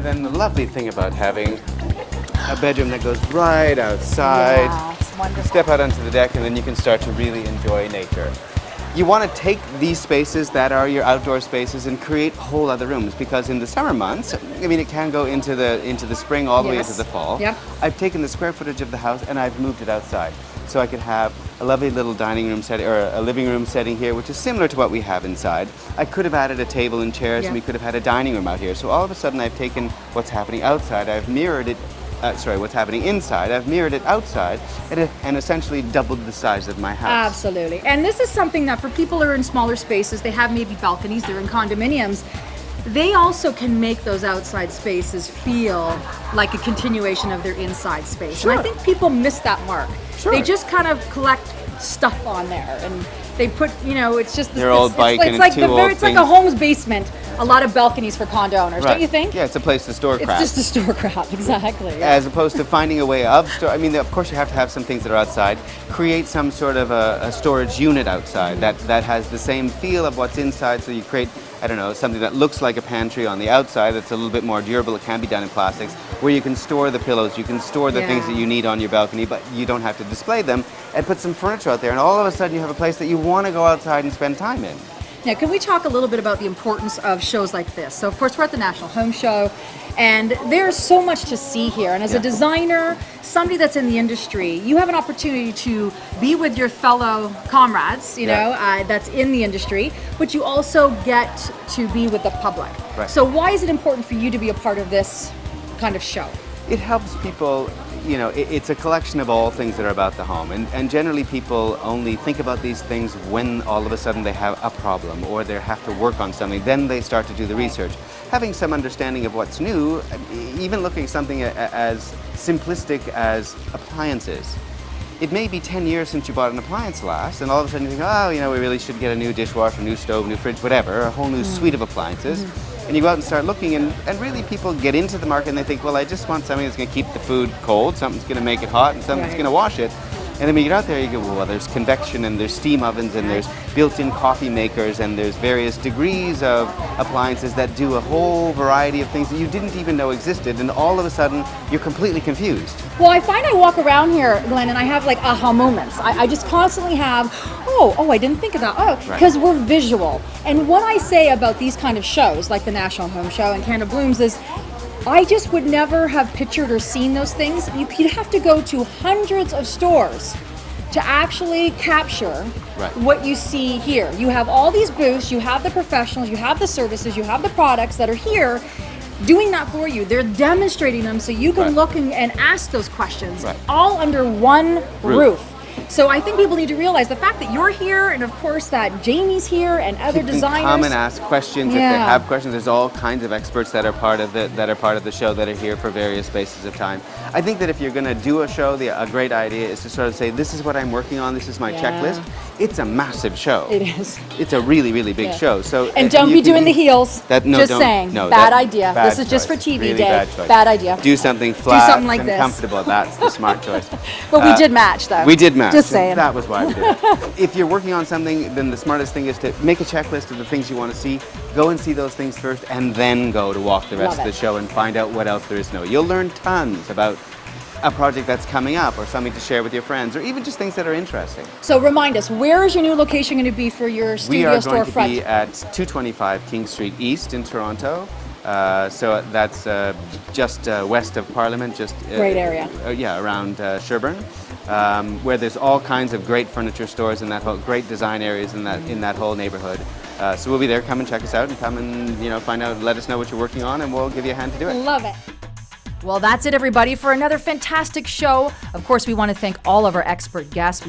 then the lovely thing about having a bedroom that goes right outside, Yeah, it's wonderful. step out onto the deck, and then you can start to really enjoy nature. You want to take these spaces that are your outdoor spaces and create whole other rooms, because in the summer months, I mean, it can go into the spring all the way into the fall. Yep. I've taken the square footage of the house and I've moved it outside. So I could have a lovely little dining room setting, or a living room setting here, which is similar to what we have inside. I could have added a table and chairs, and we could have had a dining room out here. So all of a sudden I've taken what's happening outside, I've mirrored it, what's happening inside, I've mirrored it outside, and essentially doubled the size of my house. Absolutely. And this is something that for people who are in smaller spaces, they have maybe balconies, they're in condominiums, they also can make those outside spaces feel like a continuation of their inside space. Sure. And I think people miss that mark. Sure. They just kind of collect stuff on there, and they put, it's just Their old bike and like two old it's like things. a home's basement. A lot of balconies for condo owners, don't you think? Yeah, it's a place to store crap. It's just to store crap, exactly. Yeah. As opposed to finding a way of store. I mean, of course, you have to have some things that are outside. Create some sort of a storage unit outside that has the same feel of what's inside. So you create, I don't know, something that looks like a pantry on the outside that's a little bit more durable. It can be done in plastics, where you can store the pillows, you can store the things that you need on your balcony, but you don't have to display them, and put some furniture out there. And all of a sudden, you have a place that you want to go outside and spend time in. Now, can we talk a little bit about the importance of shows like this? So, of course, we're at the National Home Show, and there's so much to see here. And as a designer, somebody that's in the industry, you have an opportunity to be with your fellow comrades, you know, that's in the industry, but you also get to be with the public. Right. So why is it important for you to be a part of this kind of show? It helps people, it's a collection of all things that are about the home. And generally people only think about these things when all of a sudden they have a problem or they have to work on something. Then they start to do the research. Having some understanding of what's new, even looking at something as simplistic as appliances. It may be 10 years since you bought an appliance last, and all of a sudden you think, we really should get a new dishwasher, new stove, new fridge, whatever, a whole new suite of appliances. And you go out and start looking, and really people get into the market and they think, well, I just want something that's going to keep the food cold, something's going to make it hot, and something's going to wash it. And then when you get out there, you go, well, there's convection, and there's steam ovens, and there's built-in coffee makers, and there's various degrees of appliances that do a whole variety of things that you didn't even know existed, and all of a sudden, you're completely confused. Well, I find I walk around here, Glenn, and I have like aha moments. I just constantly have, I didn't think of that. Because we're visual. And what I say about these kind of shows, like the National Home Show and Canada Blooms, is I just would never have pictured or seen those things. You'd have to go to hundreds of stores to actually capture what you see here. You have all these booths, you have the professionals, you have the services, you have the products that are here doing that for you. They're demonstrating them so you can look and ask those questions all under one roof. So I think people need to realize the fact that you're here, and of course that Jamie's here, and other designers come and ask questions if they have questions. There's all kinds of experts that are part of the show that are here for various spaces of time. I think that if you're going to do a show, a great idea is to sort of say, this is what I'm working on, this is my checklist. It's a massive show. It is. It's a really, really big show. So and don't be doing the heels. Just saying. No, bad idea. This is just for choice. TV really day. Bad idea. Do something flat like and this. comfortable. That's the smart choice. But we did match, though. We did match. Just saying. That was why we did it. If you're working on something, then the smartest thing is to make a checklist of the things you want to see. Go and see those things first, and then go to walk the rest of the show and find out what else there is to know. You'll learn tons about a project that's coming up, or something to share with your friends, or even just things that are interesting. So remind us, where is your new location going to be for your studio storefront? We are going to be at 225 King Street East in Toronto. So that's just west of Parliament, great area. Around Sherbourne, where there's all kinds of great furniture stores and great design areas in that whole neighborhood. So we'll be there. Come and check us out, and come and find out. Let us know what you're working on, and we'll give you a hand to do it. Love it. Well, that's it, everybody, for another fantastic show. Of course, we want to thank all of our expert guests.